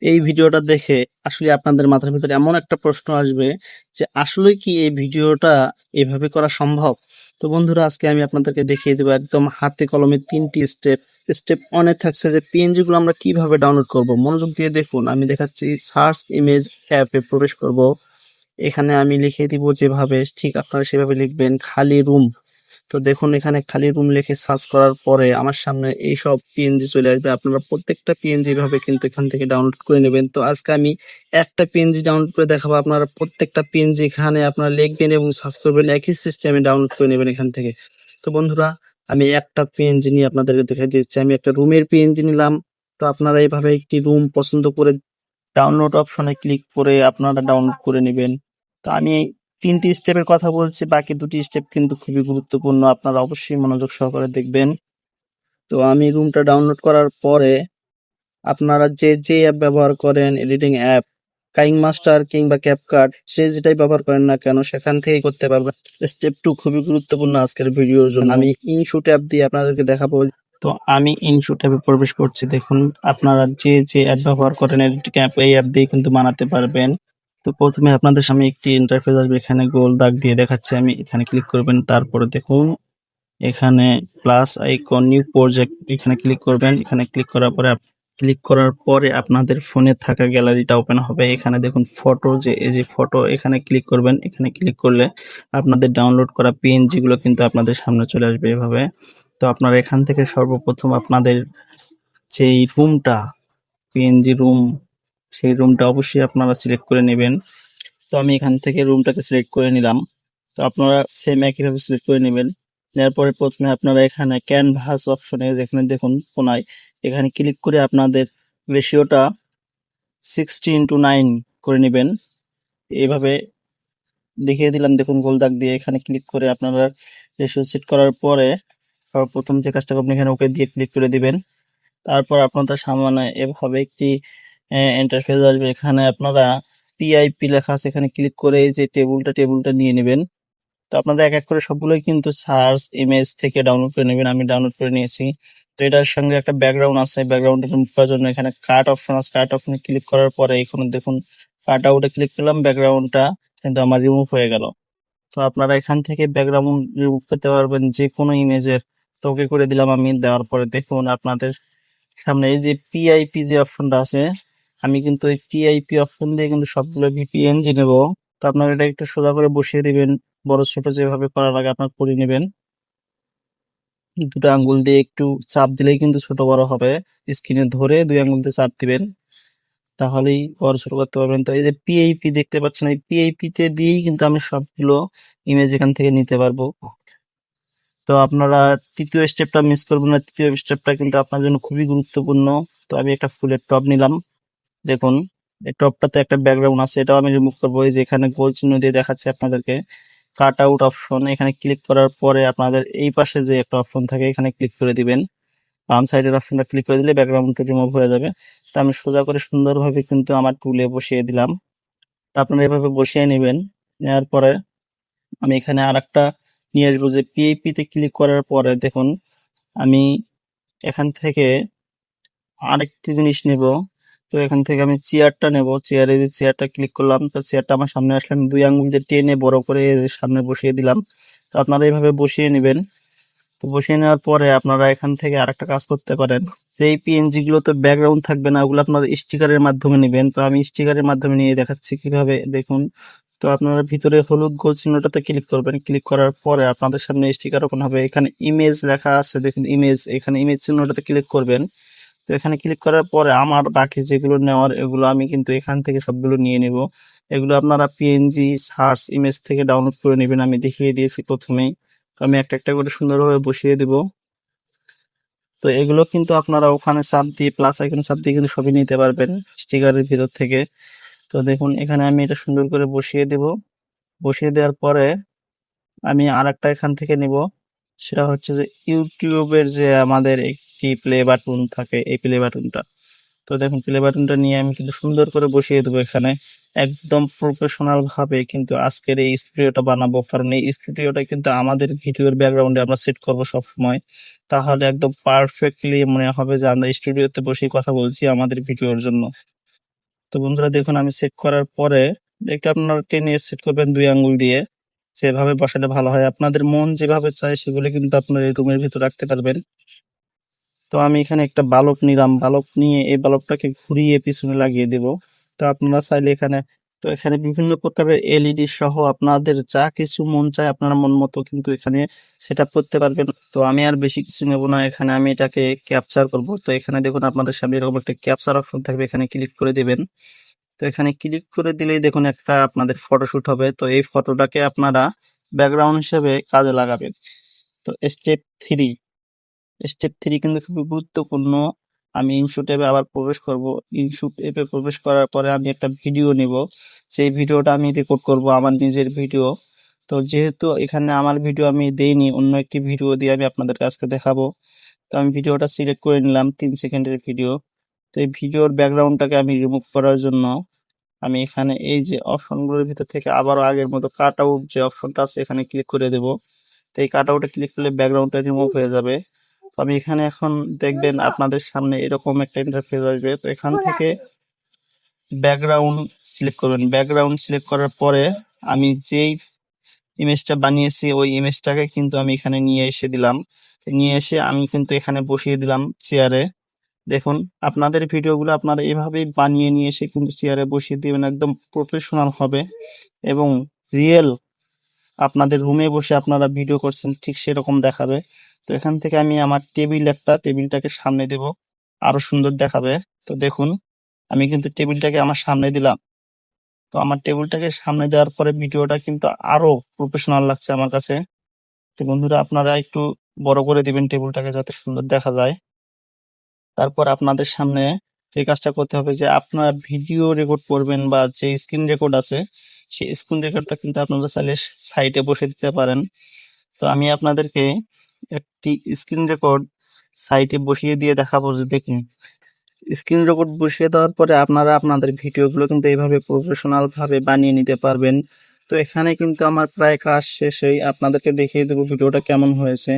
এই ভিডিওটা দেখে আসলে আপনাদের মাথার ভিতরে এমন একটা প্রশ্ন আসবে যে আসলে কি এই ভিডিওটা এভাবে করা সম্ভব? তো বন্ধুরা, আজকে আমি আপনাদেরকে দেখিয়ে দেবো একদম হাতে কলমে ৩টি স্টেপ। স্টেপ 1 এ থাকছে যে পিএনজি গুলো আমরা কিভাবে ডাউনলোড করব। মনোযোগ দিয়ে দেখুন, আমি দেখাচ্ছি। সার্চ ইমেজ অ্যাপে প্রবেশ করব। এখানে আমি লিখে দিব যেভাবে, ঠিক আপনারা সেভাবে লিখবেন, খালি রুম। তো দেখুন, এখানে খালি রুম লিখে সার্চ করার পরে আমার সামনে এইসব পিএনজি চলে আসবে। আপনারা প্রত্যেকটা পিএনজি ভাবে কিন্তু এখান থেকে ডাউনলোড করে নেবেন। তো আজকে আমি একটা পিএনজি ডাউনলোড করে দেখাবো। আপনারা প্রত্যেকটা পিএনজি এখানে আপনারা লিখবেন এবং সার্চ করবেন, একই সিস্টেমে ডাউনলোড করে নেবেন এখান থেকে। তো বন্ধুরা, আমি একটা পিএনজি নিয়ে আপনাদেরকে দেখাই দিচ্ছি। আমি একটা রুমের পিএনজি নিলাম। তো আপনারা এইভাবে একটি রুম পছন্দ করে ডাউনলোড অপশনে ক্লিক করে আপনারা ডাউনলোড করে নেবেন। তো আমি এই ৩টি স্টেপের কথা বলছি, বাকি ২টি স্টেপ কিন্তু খুবই গুরুত্বপূর্ণ। আপনারা অবশ্যই মনোযোগ সহকারে দেখবেন। তো আমি রুমটা ডাউনলোড করার পরে আপনারা যে অ্যাপ ব্যবহার করেন, এডিটিং অ্যাপ, কাইং মাস্টার কিংবা ক্যাপকাট, যেটাই ব্যবহার করেন না কেন সেখান থেকেই করতে পারবেন। স্টেপ 2 খুবই গুরুত্বপূর্ণ আজকের ভিডিওর জন্য। আমি ইনশুট অ্যাপ দিয়ে আপনাদেরকে দেখাবো। তো আমি ইনশুট অ্যাপে প্রবেশ করছি। দেখুন, আপনারা যে অ্যাপ ব্যবহার করেন, এডিটিং অ্যাপ, এই অ্যাপ দিয়ে কিন্তু বানাতে পারবেন। তো প্রথমে আপনাদের সামনে একটি ইন্টারফেস আসবে। এখানে গোল দাগ দিয়ে দেখাচ্ছে, আমি এখানে ক্লিক করবেন। তারপরে দেখুন, এখানে প্লাস আইকন, নিউ প্রজেক্ট, এখানে ক্লিক করবেন। এখানে ক্লিক করার পরে আপনাদের ফোনে থাকা গ্যালারিটা ওপেন হবে। এখানে দেখুন ফটো, যে এই যে ফটো, এখানে ক্লিক করবেন। এখানে ক্লিক করলে আপনাদের ডাউনলোড করা পিএনজি গুলো কিন্তু আপনাদের সামনে চলে আসবে এভাবে। তো আপনারা এখান থেকে সর্বপ্রথম আপনাদের যেই রুমটা, পিএনজি রুম, সেই রুমটা অবশ্যই আপনারা সিলেক্ট করে নেবেন। তো আমি এখান থেকে রুমটাকে সিলেক্ট করে নিলাম। তো আপনারা সেম একইভাবে সিলেক্ট করে নেবেন। নেওয়ার পরে প্রথমে আপনারা এখানে ক্যানভাস অপশনে, যেখানে দেখুন কোনায়, এখানে ক্লিক করে আপনাদের রেশিওটা 60:9 করে নেবেন। এভাবে দেখিয়ে দিলাম, দেখুন গোল দাগ দিয়ে। এখানে ক্লিক করে আপনারা রেশিও সেট করার পরে সর্বপ্রথম যে কাজটা আপনি এখানে ওকে দিয়ে ক্লিক করে দিবেন। তারপর আপনাদের সামনে এভাবে একটি ইন্টারফেস আসবে। এখানে আপনারা পিআইপি লেখা আছে, এখানে ক্লিক করে এই যে টেবিলটা নিয়ে নেবেন। তো আপনারা এক এক করে সবগুলোই কিন্তু সার্চ ইমেজ থেকে ডাউনলোড করে নেবেন। আমি ডাউনলোড করে নিয়েছি। তো এটার সঙ্গে একটা ব্যাকগ্রাউন্ড আছে, ব্যাকগ্রাউন্ডটা রিমুভ করার জন্য এখানে কাট অপশন আছে। কাট অপশনে ক্লিক করার পরে এখানে দেখুন কাট আউটে ক্লিক করলাম, ব্যাকগ্রাউন্ডটা কিন্তু আমার রিমুভ হয়ে গেল। তো আপনারা এখান থেকে ব্যাকগ্রাউন্ড রিমুভ করতে পারবেন যে কোনো ইমেজের। তো ওকে করে দিলাম আমি। দেওয়ার পরে দেখুন আপনাদের সামনে এই যে পিআইপি যে অপশনটা আছে, আমি কিন্তু এই পিআইপি অপশন দিয়ে কিন্তু সবগুলো ভিপিএনজি নেব। তো আপনারা এটা একটু সোজা করে বসিয়ে দিবেন, বড় ছোট যেভাবে করা লাগে আপনার করে নেবেন। দুটো আঙ্গুল দিয়ে একটু চাপ দিলেই কিন্তু ছোট বড় হবে। স্ক্রিনে ধরে 2 আঙ্গুল দিয়ে চাপ দিবেন, তাহলেই বড় ছোট করতে পারবেন। তো এই যে পিএইপি দেখতে পাচ্ছেন, এই পিএইপি তে দিয়েই কিন্তু আমি সবগুলো ইমেজ এখান থেকে নিতে পারবো। তো আপনারা তৃতীয় স্টেপটা মিস করবেন না। তৃতীয় স্টেপটা কিন্তু আপনার জন্য খুবই গুরুত্বপূর্ণ। তো আমি একটা ফুলের টব নিলাম। দেখুন, এই টপটাতে একটা ব্যাকগ্রাউন্ড আছে, এটাও আমি রিমুভ করবো। এই যে এখানে গোল চিহ্ন দিয়ে দেখাচ্ছে আপনাদেরকে কাট আউট অপশন। এখানে ক্লিক করার পরে আপনাদের এই পাশে যে একটা অপশন থাকে, এখানে ক্লিক করে দিবেন। বাম সাইডের অপশনটা ক্লিক করে দিলে ব্যাকগ্রাউন্ডটা রিমুভ হয়ে যাবে। তো আমি সোজা করে সুন্দরভাবে কিন্তু আমার টুলে বসিয়ে দিলাম। তো আপনারা এভাবে বসিয়ে নেবেন। নেওয়ার পরে আমি এখানে আরেকটা নিয়ে আসবো, যে পিএইপি তে ক্লিক করার পরে দেখুন, আমি এখান থেকে আরেকটি জিনিস নেব। তো এখান থেকে আমি চেয়ারটা নেব। চেয়ারে যে চেয়ারটা ক্লিক করলাম, তো চেয়ারটা আমার সামনে আসলে আমি 2 আঙ্গুল দিয়ে টেনে বড় করে সামনে বসিয়ে দিলাম। তো আপনারা এইভাবে বসিয়ে নেবেন। তো বসিয়ে নেওয়ার পরে আপনারা এখান থেকে আরেকটা কাজ করতে পারেন, যে এই পিএনজি গুলো তো ব্যাকগ্রাউন্ড থাকবে না, ওগুলো আপনারা স্টিকারের মাধ্যমে নেবেন। তো আমি স্টিকারের মাধ্যমে নিয়ে দেখাচ্ছি কিভাবে, দেখুন। তো আপনারা ভিতরে হলুদ গোল চিহ্নটাতে ক্লিক করবেন। ক্লিক করার পরে আপনাদের সামনে স্টিকার ওপেন হবে। এখানে ইমেজ লেখা আছে, দেখুন ইমেজ, এখানে ইমেজ চিহ্নটাতে ক্লিক করবেন। তো এখানে ক্লিক করার পরে আমার বাকি যেগুলো নেওয়ার, এগুলো আমি কিন্তু এখান থেকে সবগুলো নিয়ে নেব। এগুলো আপনারা পিএনজি সার্চ ইমেজ থেকে ডাউনলোড করে নেবেন, আমি দেখিয়ে দিয়েছি প্রথমেই। তো আমি একটা একটা করে সুন্দরভাবে বসিয়ে দেব। তো এগুলো কিন্তু আপনারা ওখানে চাপ দিয়ে, প্লাস আইকনে চাপ দিয়ে কিন্তু সবই নিতে পারবেন স্টিকারের ভিতর থেকে। তো দেখুন, এখানে আমি এটা সুন্দর করে বসিয়ে দেব। বসিয়ে দেওয়ার পরে আমি আরেকটা এখান থেকে নিব। সেটা হচ্ছে যে ইউটিউবের যে আমাদের একটি প্লে বাটন থাকে, এই প্লে বাটনটা। তো দেখুন, প্লে বাটনটা নিয়ে আমি কিন্তু সুন্দর করে বসিয়ে দেবো এখানে। একদম প্রফেশনাল ভাবে কিন্তু আজকের এই স্টুডিওটা বানাবো, কারণ এই স্টুডিওটা কিন্তু আমাদের ভিডিওর ব্যাকগ্রাউন্ডে আমরা সেট করব সব সময়। তাহলে একদম পারফেক্টলি মনে হবে যে আমরা স্টুডিওতে বসেই কথা বলছি আমাদের ভিডিওর জন্য। তো বন্ধুরা দেখুন আমি সেট করার পরে একটু আপনারা টেনে সেট করবেন 2 আঙ্গুল দিয়ে। যেভাবে বসালে ভালো হয়, আপনাদের মন যেভাবে চায় সেগুলো কিন্তু আপনারা এই রুমের ভিতর রাখতে পারবেন। তো আমি এখানে একটা বালক নিলাম, বালক নিয়ে এই বালকটাকে ঘুরিয়ে পিছনে লাগিয়ে দেব। তো আপনারা চাইলে এখানে বিভিন্ন প্রকারের এলইডি সহ আপনাদের যা কিছু মন চায় আপনারা মন মতো কিন্তু এখানে সেট আপ করতে পারবেন। তো আমি আর বেশি কিছু নেব না, এখানে আমি এটাকে ক্যাপচার করব। তো এখানে দেখুন আপনাদের সামনে এরকম একটা ক্যাপচার অপশন থাকবে, এখানে ক্লিক করে দেবেন। তো এখানে ক্লিক করে দিলেই দেখুন একটা আপনাদের ফটোশুট হবে। তো এই ফটোটাকে আপনারা ব্যাকগ্রাউন্ড হিসেবে কাজে লাগাবেন। তো স্টেপ থ্রি কিন্তু খুবই গুরুত্বপূর্ণ। আমি ইনশুট অ্যাপে আবার প্রবেশ করব। ইনশুট অ্যাপে প্রবেশ করার পরে আমি একটা ভিডিও নিব, সেই ভিডিওটা আমি রেকর্ড করব, আমার নিজের ভিডিও। তো যেহেতু এখানে আমার ভিডিও আমি দেইনি, অন্য একটি ভিডিও দিয়ে আমি আপনাদের কাছে দেখাবো। তো আমি ভিডিওটা সিলেক্ট করে নিলাম, 3 সেকেন্ডের ভিডিও। তো এই ভিডিওর ব্যাকগ্রাউন্ডটাকে আমি রিমুভ করার জন্য আমি এখানে এই যে অপশনগুলোর ভিতর থেকে আবারও আগের মতো কাট আউট যে অপশনটা আছে এখানে ক্লিক করে দেব। তো এই কাট আউটে ক্লিক করলে ব্যাকগ্রাউন্ডটা রিমুভ হয়ে যাবে। তো আমি এখানে এখন দেখবেন আপনাদের সামনে এরকম একটা ইন্টারফেস আসবে। তো এখান থেকে ব্যাকগ্রাউন্ড সিলেক্ট করবেন। ব্যাকগ্রাউন্ড সিলেক্ট করার পরে আমি যেই ইমেজটা বানিয়েছি ওই ইমেজটাকে কিন্তু আমি এখানে নিয়ে এসে দিলাম। নিয়ে এসে আমি কিন্তু এখানে বসিয়ে দিলাম চেয়ারে। দেখুন আপনাদের ভিডিওগুলো আপনারা এভাবেই বানিয়ে নিয়ে এসে কিন্তু চেয়ারে বসিয়ে দিবেন, একদম প্রফেশনাল হবে এবং রিয়েল আপনাদের রুমে বসে আপনারা ভিডিও করছেন ঠিক সেরকম দেখাবে। তো এখান থেকে আমি আমার টেবিলটাকে সামনে দেব, আরো সুন্দর দেখাবে। তো দেখুন আমি কিন্তু টেবিলটাকে আমার সামনে দিলাম। তো আমার টেবিলটাকে সামনে দেওয়ার পরে ভিডিওটা কিন্তু আরো প্রফেশনাল লাগছে আমার কাছে। তো বন্ধুরা আপনারা একটু বড় করে দিবেন টেবিলটাকে যাতে সুন্দর দেখা যায়। তারপর আপনাদের সামনে যে কাজটা করতে হবে যে আপনারা ভিডিও রেকর্ড করবেন বা যে স্ক্রিন রেকর্ড আছে সেই স্ক্রিন রেকর্ডটা কিন্তু আপনারা চাইলে সাইটে বসে দিতে পারেন। তো আমি আপনাদেরকে একটি স্ক্রিন রেকর্ড সাইটে বসিয়ে দিয়ে দেখাবো। যে দেখুন স্ক্রিন রেকর্ড বসিয়ে দেওয়ার পরে আপনারা আপনাদের ভিডিওগুলো কিন্তু এইভাবে প্রফেশনাল ভাবে বানিয়ে নিতে পারবেন। তো এখানে কিন্তু আমার প্রায় কাজ শেষেই, আপনাদেরকে দেখিয়ে দেবো ভিডিওটা কেমন হয়েছে।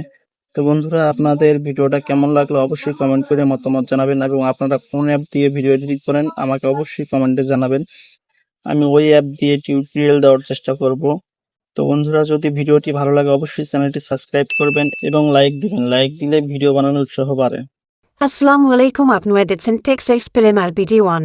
তো বন্ধুরা আপনাদের ভিডিওটা কেমন লাগলো অবশ্যই কমেন্ট করে মতামত জানাবেন, এবং আপনারা কোন অ্যাপ দিয়ে ভিডিও এডিট করেন আমাকে অবশ্যই কমেন্টে জানাবেন। আমি ওই অ্যাপ দিয়ে টিউটোরিয়াল দেওয়ার চেষ্টা করব। তো বন্ধুরা যদি ভিডিওটি ভালো লাগে অবশ্যই চ্যানেলটি সাবস্ক্রাইব করবেন এবং লাইক দিবেন, লাইক দিলে ভিডিও বানানোর উৎসাহ বাড়ে। Assalamu alaikum, আপনারা দেখছেন টেক্স এক্সপ্লেম আর ভিডিও 1।